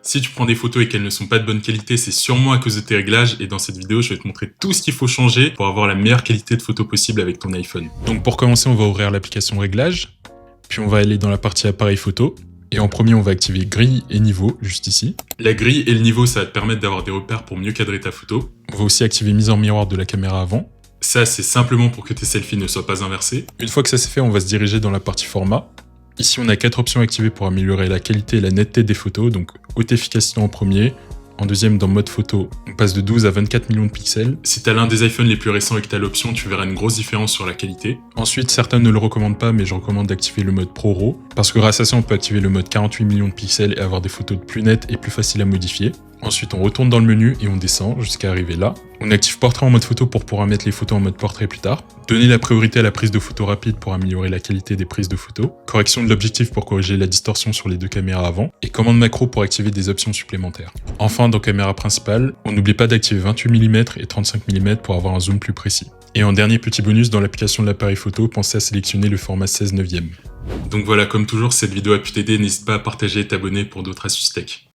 Si tu prends des photos et qu'elles ne sont pas de bonne qualité, c'est sûrement à cause de tes réglages, et dans cette vidéo, je vais te montrer tout ce qu'il faut changer pour avoir la meilleure qualité de photo possible avec ton iPhone. Donc pour commencer, on va ouvrir l'application réglages, puis on va aller dans la partie appareil photo, et en premier, on va activer grille et niveau, juste ici. La grille et le niveau, ça va te permettre d'avoir des repères pour mieux cadrer ta photo. On va aussi activer mise en miroir de la caméra avant. Ça, c'est simplement pour que tes selfies ne soient pas inversés. Une fois que ça c'est fait, on va se diriger dans la partie format. Ici, on a 4 options activées pour améliorer la qualité et la netteté des photos. Donc, haute efficacité en premier. En deuxième, dans mode photo, on passe de 12 à 24 millions de pixels. Si t'as l'un des iPhones les plus récents et que t'as l'option, tu verras une grosse différence sur la qualité. Ensuite, certains ne le recommandent pas, mais je recommande d'activer le mode Pro RAW, parce que grâce à ça, on peut activer le mode 48 millions de pixels et avoir des photos plus nettes et plus faciles à modifier. Ensuite, on retourne dans le menu et on descend jusqu'à arriver là. On active portrait en mode photo pour pouvoir mettre les photos en mode portrait plus tard. Donner la priorité à la prise de photos rapide pour améliorer la qualité des prises de photos. Correction de l'objectif pour corriger la distorsion sur les deux caméras avant. Et commande macro pour activer des options supplémentaires. Enfin, dans caméra principale, on n'oublie pas d'activer 28 mm et 35 mm pour avoir un zoom plus précis. Et en dernier petit bonus, dans l'application de l'appareil photo, pensez à sélectionner le format 16/9. Donc voilà, comme toujours, si cette vidéo a pu t'aider, n'hésite pas à partager et t'abonner pour d'autres astuces tech.